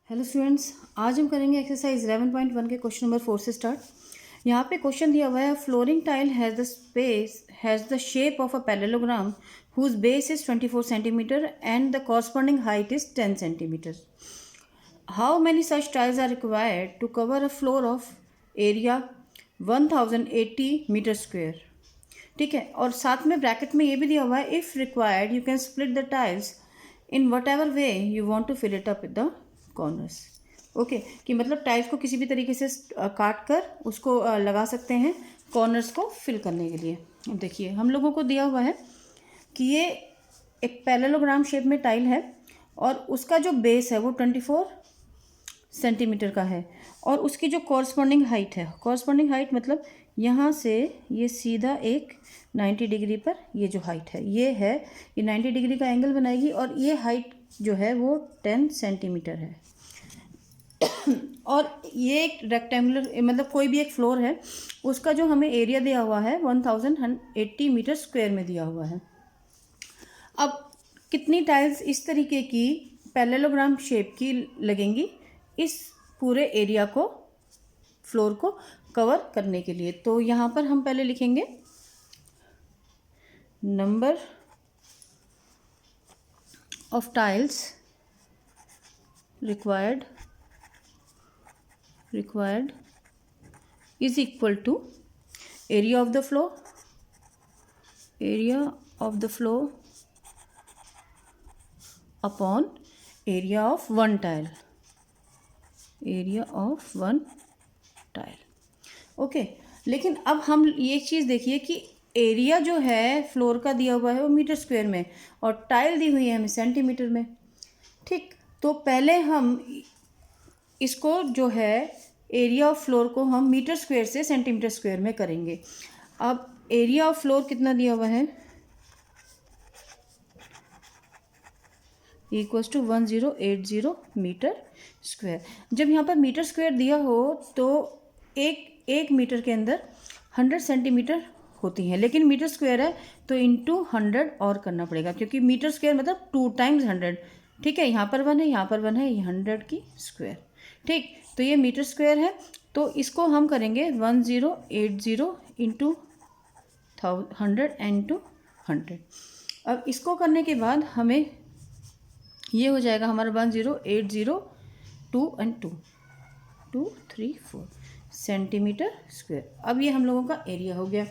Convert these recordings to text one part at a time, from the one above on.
Hello students, आज हम करेंगे एक्सरसाइज 11.1 के क्वेश्चन नंबर 4 से स्टार्ट। यहाँ पे क्वेश्चन दिया हुआ है flooring tile has the shape of a parallelogram whose base is 24 centimetre and the corresponding height is 10 centimetre. How many such tiles are required to cover a floor of area 1080 metre square. ठीक है, और साथ में bracket में ये भी दिया हुआ है if required you can split the tiles in whatever way you want to fill it up with the corners. Okay, कि मतलब टाइल्स को किसी भी तरीके से काट कर उसको लगा सकते हैं कॉर्नर्स को फिल करने के लिए। अब देखिए हम लोगों को दिया हुआ है कि ये एक पैरेललोग्राम शेप में टाइल है और उसका जो बेस है वो 24 सेंटीमीटर का है और उसकी जो कॉरस्पॉन्डिंग हाइट है, कॉरस्पॉन्डिंग हाइट मतलब यहाँ से ये सीधा एक 90 डिग्री पर ये जो हाइट है ये है, ये 90 डिग्री का एंगल बनाएगी और ये हाइट जो है वो 10 सेंटीमीटर है। और ये एक रेक्टेंगुलर मतलब कोई भी एक फ्लोर है, उसका जो हमें एरिया दिया हुआ है 1080 मीटर स्क्वायर में दिया हुआ है। अब कितनी टाइल्स इस तरीके की पैरेललोग्राम शेप की लगेंगी इस पूरे एरिया को, फ्लोर को कवर करने के लिए? तो यहाँ पर हम पहले लिखेंगे number of tiles required is equal to area of the floor upon area of one tile, okay. लेकिन अब हम ये चीज़ देखिए कि एरिया जो है फ्लोर का दिया हुआ है वो मीटर स्क्वायर में और टाइल दी हुई है हमें सेंटीमीटर में। ठीक, तो पहले हम इसको जो है एरिया ऑफ फ्लोर को हम मीटर स्क्वायर से सेंटीमीटर स्क्वायर में करेंगे। अब एरिया ऑफ फ्लोर कितना दिया हुआ है, इक्वल्स टू 1080 मीटर स्क्वायर। जब यहाँ पर मीटर स्क्वायर दिया हो तो एक मीटर के अंदर 100 सेंटीमीटर होती हैं, लेकिन मीटर स्क्वायर है तो इंटू 100 और करना पड़ेगा क्योंकि मीटर स्क्वायर मतलब 2 टाइम्स 100। ठीक है, यहाँ पर 1 है, यहाँ पर 1 है, ये 100 की स्क्वायर। ठीक, तो ये मीटर स्क्वायर है तो इसको हम करेंगे 1080 इंटू 100 इंटू 100। अब इसको करने के बाद हमें ये हो जाएगा हमारा 1080 2 and 2 2 3 4 सेंटीमीटर स्क्वायर। अब ये हम लोगों का एरिया हो गया।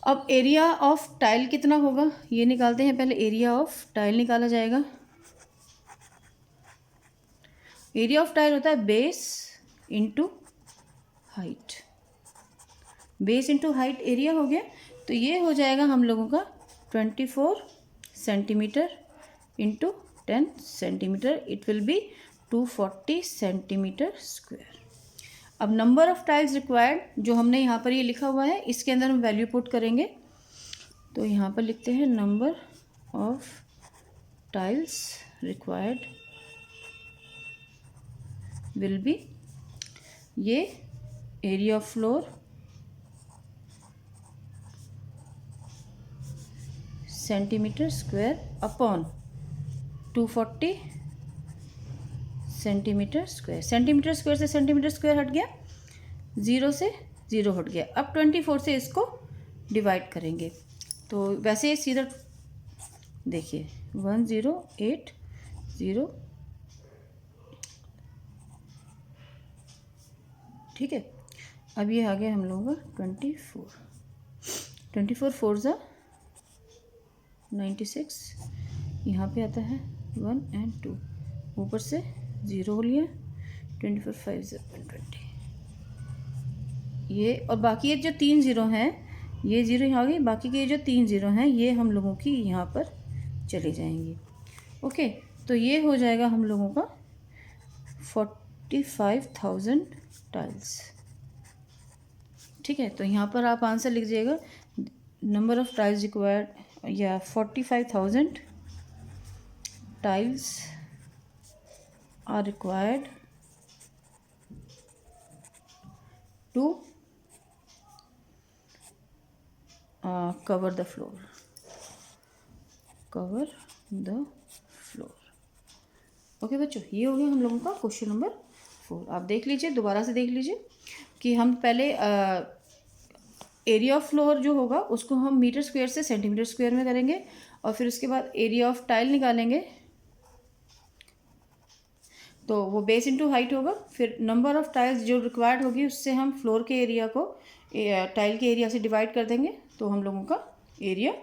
अब एरिया ऑफ टाइल कितना होगा ये निकालते हैं। पहले एरिया ऑफ टाइल निकाला जाएगा। एरिया ऑफ टाइल होता है base into height, base into height area हो गया। तो ये हो जाएगा हम लोगों का 24 centimetre into 10 centimetre, it will be 240 centimetre square. अब नंबर ऑफ टाइल्स रिक्वायर्ड जो हमने यहाँ पर ये लिखा हुआ है इसके अंदर हम वैल्यू पुट करेंगे। तो यहाँ पर लिखते हैं number of tiles required will be, ये area of floor centimetre square upon 240 centimetre square. Centimetre square से सेंटीमीटर स्क्वायर हट गया, 0 से 0 हट गया। अब 24 से इसको डिवाइड करेंगे तो वैसे सीधा देखिए 1080। ठीक है, अब ये आ गया हम लोगों का 24 4 ज़ा 96, यहाँ पे आता है 1 and 2, ऊपर से 0 हो लिया, 24 5 ज़ा 120 ये, और बाकी ये जो 3 0 हैं ये 0 यहाँ आ गई, बाकी के ये जो 3 0 हैं ये हम लोगों की यहाँ पर चली जाएंगी। ओके, तो ये हो जाएगा हम लोगों का 45,000 टाइल्स। ठीक है, तो यहाँ पर आप आंसर लिख दीजिएगा नंबर ऑफ टाइल्स रिक्वायर्ड या 45,000 tiles are required to cover the floor. Okay बच्चों, ये हो गया हम लोगों का क्वेश्चन नंबर 4। आप देख लीजिए, दोबारा से देख लीजिए कि हम पहले एरिया ऑफ फ्लोर जो होगा उसको हम मीटर स्क्वायर से सेंटीमीटर स्क्वायर में करेंगे, और फिर उसके बाद एरिया ऑफ टाइल निकालेंगे, तो वो बेस इनटू हाइट होगा। फिर नंबर ऑफ टाइल्स जो रिक्वायर्ड होगी उससे हम फ्लोर के एरिया को टाइल के एरिया से डिवाइड कर देंगे, तो हम लोगों का एरिया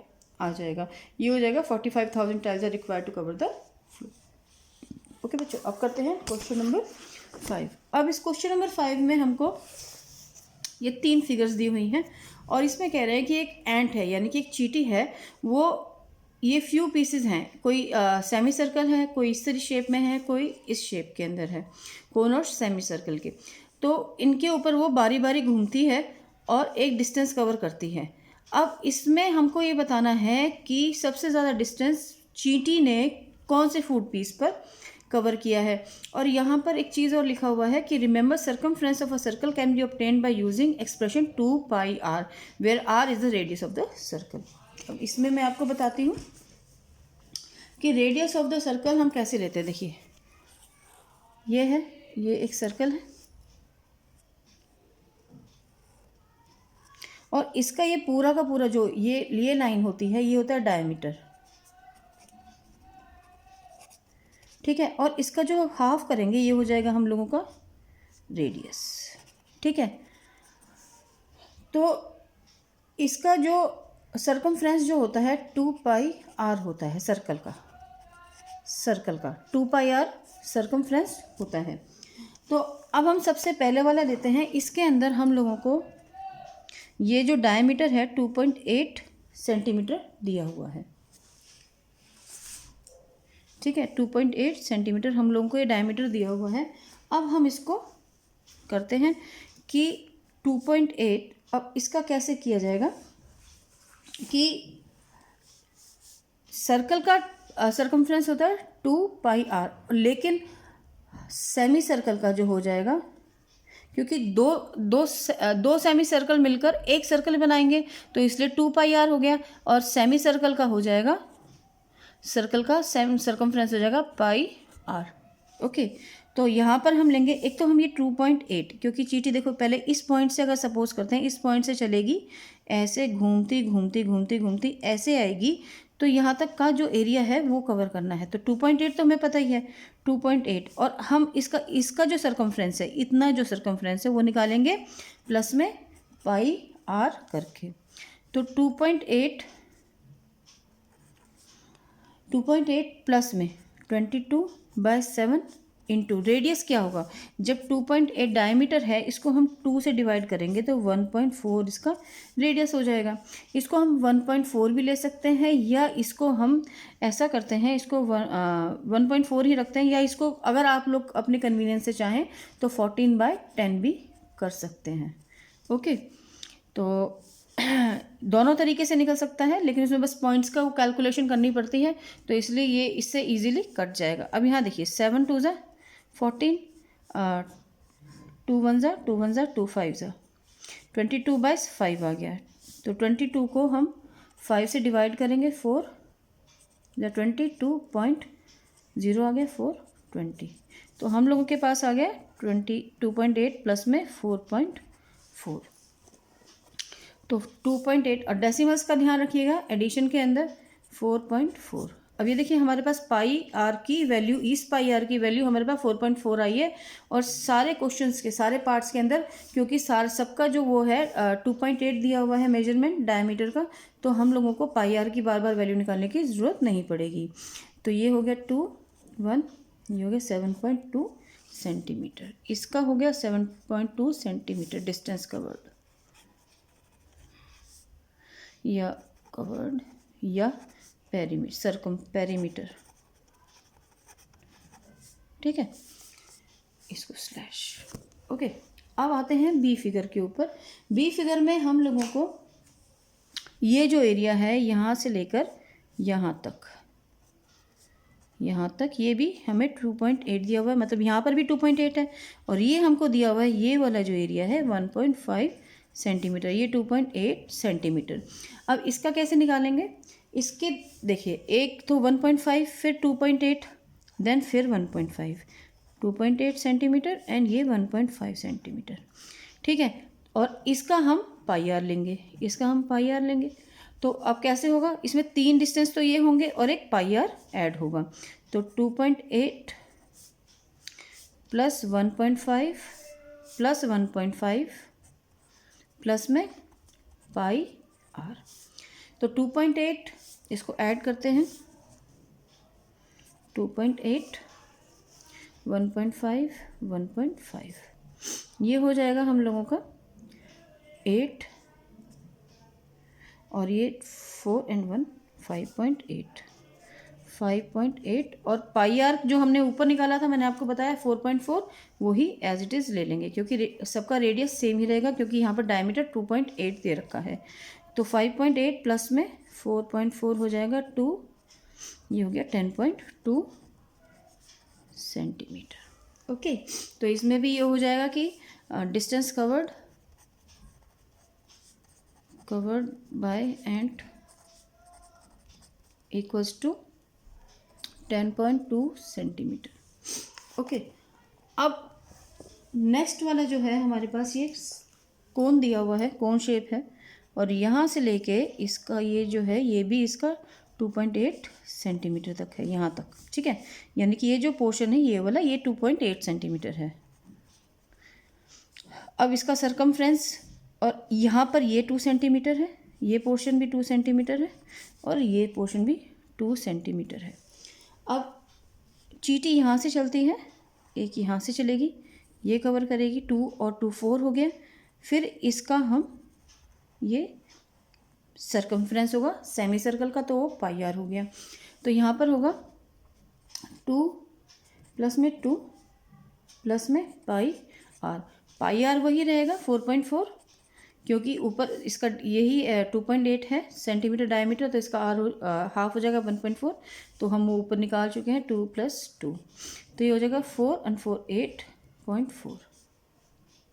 आ जाएगा। ये हो जाएगा 45,000 tiles are required to cover the floor. Okay बच्चों, अब करते हैं क्वेश्चन नंबर 5। अब इस क्वेश्चन नंबर 5 में हमको ये 3 फिगर्स दी हुई हैं, और इसमें कह रहे हैं कि एक एंट है, यानी कि एक चींटी है, वो ये फ्यू पीसेज हैं, कोई सेमी सर्कल है, कोई इस तरह शेप में है, कोई इस शेप के अंदर है, कोन और सेमी सर्कल के। तो इनके ऊपर वो बारी बारी घूमती है और एक डिस्टेंस कवर करती है। अब इसमें हमको ये बताना है कि सबसे ज़्यादा डिस्टेंस चींटी ने कौन से फूड पीस पर कवर किया है। और यहाँ पर एक चीज़ और लिखा हुआ है कि remember circumference of a circle can be obtained by using expression 2πr where r is the radius of the circle. अब इसमें मैं आपको बताती हूँ कि रेडियस ऑफ द सर्कल हम कैसे लेते हैं। देखिए, ये है, ये एक सर्कल है, और इसका ये पूरा का पूरा जो ये लाइन होती है, ये होता है डायमीटर, ठीक है। और इसका जो हाफ करेंगे ये हो जाएगा हम लोगों का रेडियस, ठीक है। तो इसका जो सर्कमफ्रेंस जो होता है 2πr होता है, सर्कल का 2πr सर्कमफ्रेंस होता है। तो अब हम सबसे पहले वाला लेते हैं। इसके अंदर हम लोगों को ये जो डायमीटर है 2.8 सेंटीमीटर दिया हुआ है, ठीक है। 2.8 सेंटीमीटर हम लोगों को ये डायमीटर दिया हुआ है। अब हम इसको करते हैं कि 2.8, अब इसका कैसे किया जाएगा कि सर्कल का सर्कमफ्रेंस होता है 2πr, लेकिन सेमी सर्कल का जो हो जाएगा, क्योंकि दो सेमी सर्कल मिलकर एक सर्कल बनाएंगे, तो इसलिए 2πr हो गया, और सेमी सर्कल का हो जाएगा, सर्कल का सर्कमफ्रेंस हो जाएगा πr। ओके, तो यहाँ पर हम लेंगे, एक तो हम ये 2.8, क्योंकि चींटी देखो पहले इस पॉइंट से अगर सपोज करते हैं, इस पॉइंट से चलेगी, ऐसे घूमती घूमती घूमती घूमती ऐसे आएगी, तो यहाँ तक का जो एरिया है वो कवर करना है। तो 2.8 तो हमें पता ही है, 2.8, और हम इसका जो सर्कमफ्रेंस है, इतना जो सर्कमफ्रेंस है वो निकालेंगे प्लस में πr करके। तो 2.8 प्लस में 22/7 इंटू रेडियस क्या होगा, जब 2.8 डायमीटर है, इसको हम 2 से डिवाइड करेंगे तो 1.4 इसका रेडियस हो जाएगा। इसको हम 1.4 भी ले सकते हैं, या इसको हम ऐसा करते हैं, इसको 1.4 ही रखते हैं, या इसको अगर आप लोग अपने कन्वीनियंस से चाहें तो 14/10 भी कर सकते हैं। ओके, तो दोनों तरीके से निकल सकता है, लेकिन उसमें बस पॉइंट्स का वो कैलकुलेशन करनी पड़ती है, तो इसलिए ये इससे इजीली कट जाएगा। अब यहाँ देखिए, 7 2 ज़ा 14, 2 1 ज़ा 2 1 ज़ा 2 5 ज़ा 22/5 आ गया। तो 22 को हम 5 से डिवाइड करेंगे, 4 या 22.0 आ गया, 420। तो हम लोगों के पास आ गया 22.8 प्लस में 4.4, तो 2.8, और डेसिमल्स का ध्यान रखिएगा एडिशन के अंदर 4.4। अब ये देखिए, हमारे पास πr की वैल्यू, इस πr की वैल्यू हमारे पास 4.4 आई है, और सारे क्वेश्चंस के सारे पार्ट्स के अंदर, क्योंकि सबका जो वो है 2.8 दिया हुआ है मेजरमेंट डायमीटर का, तो हम लोगों को πr की बार बार वैल्यू निकालने की ज़रूरत नहीं पड़ेगी। तो ये हो गया 2 1, ये हो गया 7.2 सेंटीमीटर, इसका हो गया 7.2 सेंटीमीटर डिस्टेंस कवर्ड या पेरीमीटर, ठीक है, इसको स्लैश। ओके, अब आते हैं बी फिगर के ऊपर। बी फिगर में हम लोगों को ये जो एरिया है यहाँ से लेकर यहाँ तक ये भी हमें 2.8 दिया हुआ है, मतलब यहाँ पर भी 2.8 है, और ये हमको दिया हुआ है, ये वाला जो एरिया है 1.5 सेंटीमीटर, ये 2.8 सेंटीमीटर। अब इसका कैसे निकालेंगे, इसके देखिए, एक तो 1.5 फिर 2.8, देन फिर 1.5, 2.8 सेंटीमीटर एंड ये 1.5 सेंटीमीटर। ठीक है, और इसका हम पाई आर लेंगे, इसका हम पाई आर लेंगे। तो अब कैसे होगा, इसमें 3 डिस्टेंस तो ये होंगे और एक पाई आर ऐड होगा। तो 2.8 प्लस 1.5 प्लस 1.5 प्लस में पाई आर। तो 2.8 इसको ऐड करते हैं, 2.8 1.5 1.5, ये हो जाएगा हम लोगों का 8 और ये 4 and 1 5.8 5.8 और पाई आर जो हमने ऊपर निकाला था मैंने आपको बताया 4.4, वही एज इट इज़ ले लेंगे क्योंकि सबका रेडियस सेम ही रहेगा क्योंकि यहाँ पर डायमीटर 2.8 दे रखा है। तो 5.8 प्लस में 4.4 हो जाएगा 2, ये हो गया 10.2 सेंटीमीटर। ओके, तो इसमें भी ये हो जाएगा कि distance covered by end equals to 10.2 centimetre. Okay, अब नेक्स्ट वाला जो है हमारे पास ये कोन दिया हुआ है, कोन शेप है और यहाँ से लेके इसका ये जो है ये भी इसका 2.8 सेंटीमीटर तक है यहाँ तक। ठीक है, यानी कि ये जो पोर्शन है ये वाला ये 2.8 सेंटीमीटर है। अब इसका सरकमफ्रेंस और यहाँ पर ये 2 सेंटीमीटर है, ये पोर्शन भी 2 सेंटीमीटर है और ये पोर्शन भी 2 सेंटीमीटर है। अब चीटी यहाँ से चलती है, एक यहाँ से चलेगी, ये कवर करेगी 2 और 2 4 हो गया। फिर इसका हम ये सरकमफ्रेंस होगा सेमी सर्कल का, तो वो पाई आर हो गया। तो यहाँ पर होगा 2 प्लस में 2 प्लस में पाई आर। पाई आर वही रहेगा 4.4 क्योंकि ऊपर इसका यही 2.8 है सेंटीमीटर डायमीटर, तो इसका आर हाफ हो जाएगा 1.4। तो हम वो ऊपर निकाल चुके हैं 2 + 2, तो ये हो जाएगा 4 और 4 8.4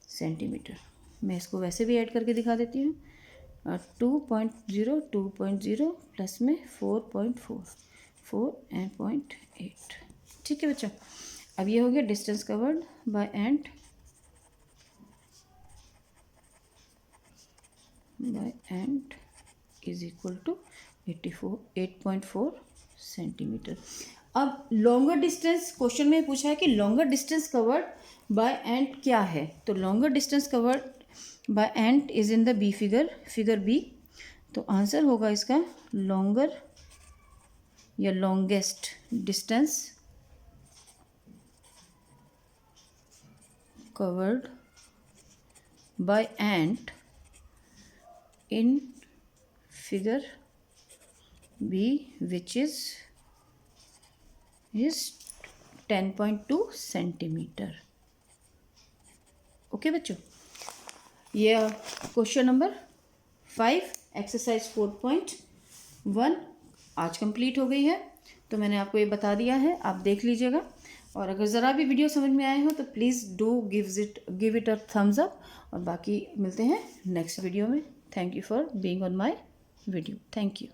सेंटीमीटर। मैं इसको वैसे भी ऐड करके दिखा देती हूँ, 2.0 प्लस में 4.4 4 and 0.8। ठीक है बच्चों, अब ये हो गया distance covered by end is equal to 8.4 centimetre. अब लॉन्गर डिस्टेंस क्वेश्चन में पूछा है कि longer distance covered by end क्या है। तो longer distance covered by end is in the B figure B. तो आंसर होगा इसका लॉन्गर या longest distance covered by end in figure B which is 10.2 centimetre. Okay बच्चों, ये क्वेश्चन नंबर 5 एक्सरसाइज 4.1 आज कंप्लीट हो गई है। तो मैंने आपको ये बता दिया है, आप देख लीजिएगा और अगर ज़रा भी वीडियो समझ में आए हो तो please do give it a thumbs up और बाकी मिलते हैं नेक्स्ट वीडियो में। Thank you for being on my video. Thank you.